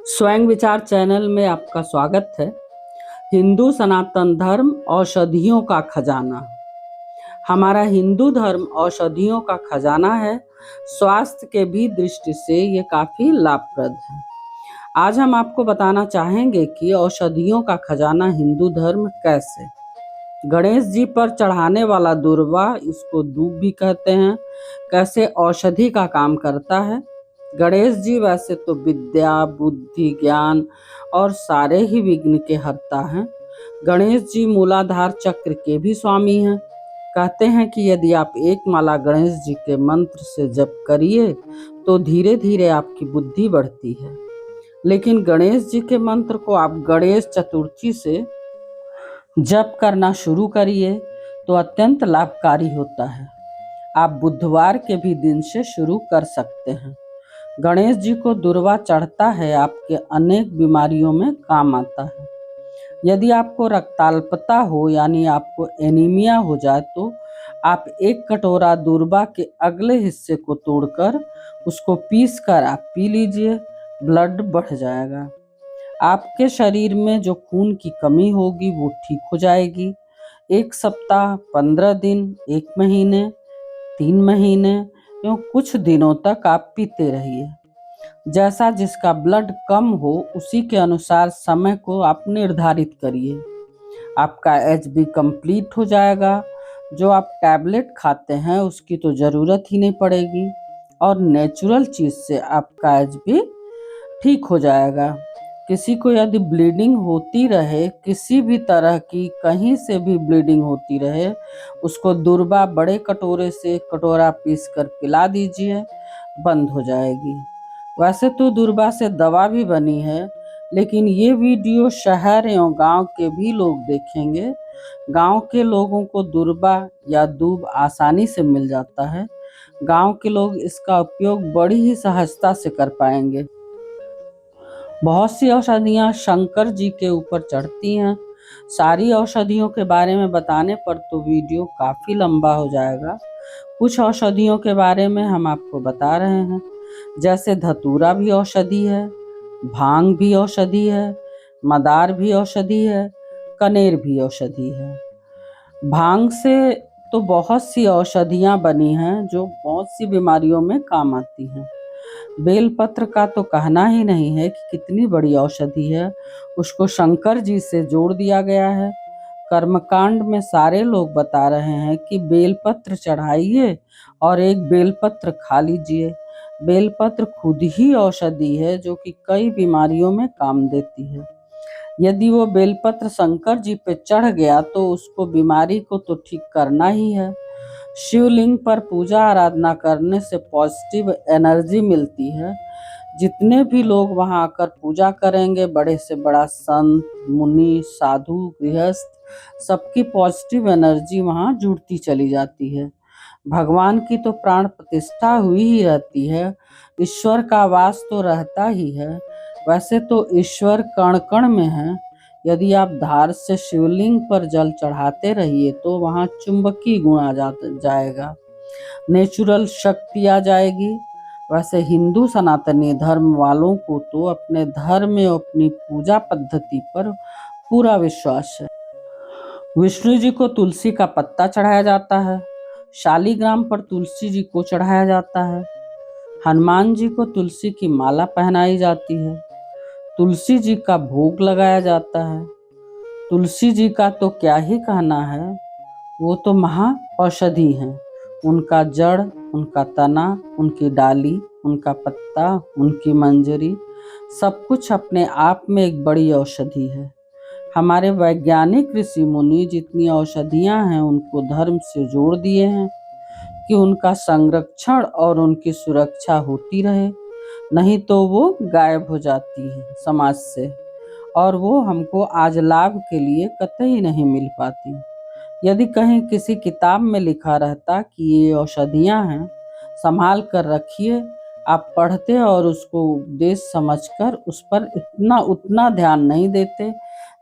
स्वयं विचार चैनल में आपका स्वागत है। हिंदू सनातन धर्म औषधियों का खजाना। हमारा हिंदू धर्म औषधियों का खजाना है। स्वास्थ्य के भी दृष्टि से ये काफी लाभप्रद है। आज हम आपको बताना चाहेंगे कि औषधियों का खजाना हिंदू धर्म कैसे। गणेश जी पर चढ़ाने वाला दूर्वा, इसको दूब भी कहते हैं, कैसे औषधि का काम करता है। गणेश जी वैसे तो विद्या, बुद्धि, ज्ञान और सारे ही विघ्न के हरता हैं। गणेश जी मूलाधार चक्र के भी स्वामी हैं। कहते हैं कि यदि आप एक माला गणेश जी के मंत्र से जप करिए तो धीरे धीरे आपकी बुद्धि बढ़ती है। लेकिन गणेश जी के मंत्र को आप गणेश चतुर्थी से जप करना शुरू करिए तो अत्यंत लाभकारी होता है। आप बुधवार के भी दिन से शुरू कर सकते हैं। गणेश जी को दूर्वा चढ़ता है, आपके अनेक बीमारियों में काम आता है। यदि आपको रक्ताल्पता हो यानी आपको एनीमिया हो जाए तो आप एक कटोरा दूर्वा के अगले हिस्से को तोड़कर उसको पीस कर आप पी लीजिए, ब्लड बढ़ जाएगा। आपके शरीर में जो खून की कमी होगी वो ठीक हो जाएगी। 1 सप्ताह, 15 दिन, 1 महीने, 3 महीने एवं कुछ दिनों तक आप पीते रहिए। जैसा जिसका ब्लड कम हो उसी के अनुसार समय को आप निर्धारित करिए। आपका HB कंप्लीट हो जाएगा। जो आप टैबलेट खाते हैं उसकी तो ज़रूरत ही नहीं पड़ेगी और नेचुरल चीज़ से आपका HB ठीक हो जाएगा। किसी को यदि ब्लीडिंग होती रहे, किसी भी तरह की कहीं से भी ब्लीडिंग होती रहे, उसको दूर्वा बड़े कटोरे से कटोरा पीस कर पिला दीजिए, बंद हो जाएगी। वैसे तो दूर्वा से दवा भी बनी है, लेकिन ये वीडियो शहर एवं गांव के भी लोग देखेंगे। गांव के लोगों को दूर्वा या दूब आसानी से मिल जाता है। गांव के लोग इसका उपयोग बड़ी ही सहजता से कर पाएंगे। बहुत सी औषधियाँ शंकर जी के ऊपर चढ़ती हैं। सारी औषधियों के बारे में बताने पर तो वीडियो काफ़ी लंबा हो जाएगा। कुछ औषधियों के बारे में हम आपको बता रहे हैं। जैसे धतूरा भी औषधि है, भांग भी औषधि है, मदार भी औषधि है, कनेर भी औषधि है। भांग से तो बहुत सी औषधियाँ बनी हैं जो बहुत सी बीमारियों में काम आती हैं। बेलपत्र का तो कहना ही नहीं है कि कितनी बड़ी औषधि है। उसको शंकर जी से जोड़ दिया गया है। कर्मकांड में सारे लोग बता रहे हैं कि बेलपत्र चढ़ाइए और एक बेलपत्र खा लीजिए। बेलपत्र खुद ही औषधि है जो कि कई बीमारियों में काम देती है। यदि वो बेलपत्र शंकर जी पे चढ़ गया तो उसको बीमारी को तो ठीक करना ही है। शिवलिंग पर पूजा आराधना करने से पॉजिटिव एनर्जी मिलती है। जितने भी लोग वहां आकर पूजा करेंगे, बड़े से बड़ा संत, मुनि, साधु, गृहस्थ, सबकी पॉजिटिव एनर्जी वहां जुड़ती चली जाती है। भगवान की तो प्राण प्रतिष्ठा हुई ही रहती है। ईश्वर का वास तो रहता ही है। वैसे तो ईश्वर कण कण में है। यदि आप धार से शिवलिंग पर जल चढ़ाते रहिए तो वहां चुंबकीय गुण आ जाएगा, नेचुरल शक्ति आ जाएगी। वैसे हिंदू सनातनी धर्म वालों को तो अपने धर्म में अपनी पूजा पद्धति पर पूरा विश्वास है। विष्णु जी को तुलसी का पत्ता चढ़ाया जाता है। शालीग्राम पर तुलसी जी को चढ़ाया जाता है। हनुमान जी को तुलसी की माला पहनाई जाती है। तुलसी जी का भोग लगाया जाता है। तुलसी जी का तो क्या ही कहना है, वो तो महा औषधि हैं। उनका जड़, उनका तना, उनकी डाली, उनका पत्ता, उनकी मंजरी, सब कुछ अपने आप में एक बड़ी औषधि है। हमारे वैज्ञानिक ऋषि मुनि जितनी औषधियां हैं उनको धर्म से जोड़ दिए हैं कि उनका संरक्षण और उनकी सुरक्षा होती रहे, नहीं तो वो गायब हो जाती है समाज से और वो हमको आज लाभ के लिए कतई नहीं मिल पाती। यदि कहीं किसी किताब में लिखा रहता कि ये औषधियां हैं, संभाल कर रखिए, आप पढ़ते और उसको उपदेश समझकर उस पर इतना उतना ध्यान नहीं देते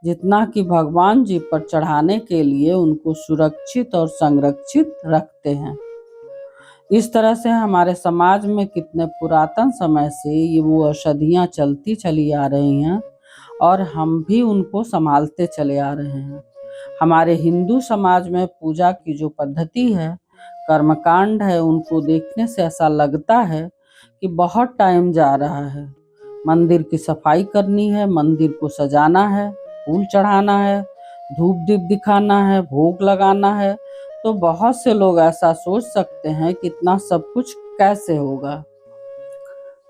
जितना कि भगवान जी पर चढ़ाने के लिए उनको सुरक्षित और संरक्षित रखते हैं। इस तरह से हमारे समाज में कितने पुरातन समय से ये वो औषधियाँ चलती चली आ रही हैं और हम भी उनको संभालते चले आ रहे हैं। हमारे हिंदू समाज में पूजा की जो पद्धति है, कर्मकांड है, उनको देखने से ऐसा लगता है कि बहुत टाइम जा रहा है। मंदिर की सफाई करनी है, मंदिर को सजाना है, फूल चढ़ाना है, धूप दीप दिखाना है, भोग लगाना है। तो बहुत से लोग ऐसा सोच सकते हैं कि इतना सब कुछ कैसे होगा,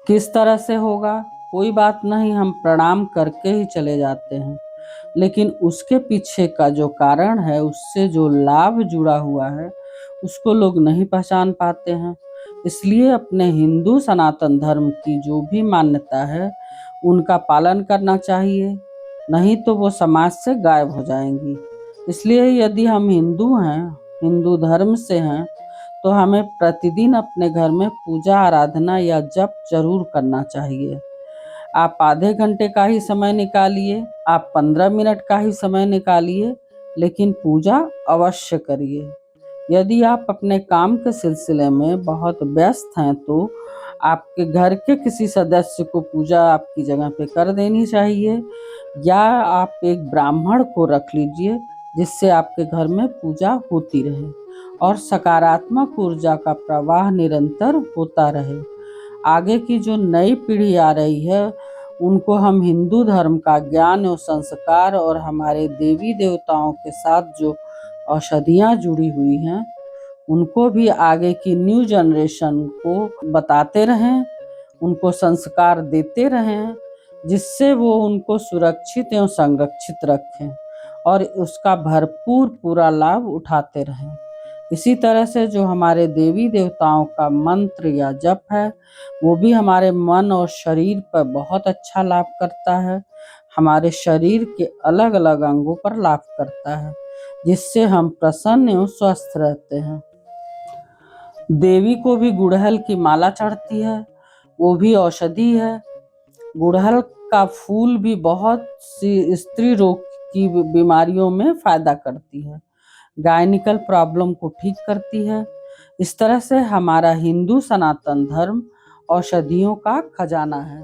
किस तरह से होगा। कोई बात नहीं, हम प्रणाम करके ही चले जाते हैं, लेकिन उसके पीछे का जो कारण है, उससे जो लाभ जुड़ा हुआ है, उसको लोग नहीं पहचान पाते हैं। इसलिए अपने हिंदू सनातन धर्म की जो भी मान्यता है, उनका पालन करना चाहिए, नहीं तो वो समाज से गायब हो जाएंगी। इसलिए यदि हम हिंदू हैं, हिंदू धर्म से हैं, तो हमें प्रतिदिन अपने घर में पूजा आराधना या जप जरूर करना चाहिए। आप आधे घंटे का ही समय निकालिए, आप 15 मिनट का ही समय निकालिए, लेकिन पूजा अवश्य करिए। यदि आप अपने काम के सिलसिले में बहुत व्यस्त हैं, तो आपके घर के किसी सदस्य को पूजा आपकी जगह पे कर देनी चाहिए, या आप एक ब्राह्मण को रख लीजिए जिससे आपके घर में पूजा होती रहे और सकारात्मक ऊर्जा का प्रवाह निरंतर होता रहे। आगे की जो नई पीढ़ी आ रही है, उनको हम हिंदू धर्म का ज्ञान और संस्कार और हमारे देवी देवताओं के साथ जो औषधियाँ जुड़ी हुई हैं, उनको भी आगे की न्यू जनरेशन को बताते रहें, उनको संस्कार देते रहें, जिससे वो उनको सुरक्षित एवं संरक्षित रखें और उसका भरपूर पूरा लाभ उठाते रहें। इसी तरह से जो हमारे देवी देवताओं का मंत्र या जप है, वो भी हमारे मन और शरीर पर बहुत अच्छा लाभ करता है, हमारे शरीर के अलग अलग अंगों पर लाभ करता है, जिससे हम प्रसन्न एवं स्वस्थ रहते हैं। देवी को भी गुड़हल की माला चढ़ती है, वो भी औषधि है। गुड़हल का फूल भी बहुत सी स्त्री रोग की बीमारियों में फायदा करती है, गायनिकल प्रॉब्लम को ठीक करती है। इस तरह से हमारा हिंदू सनातन धर्म औषधियों का खजाना है।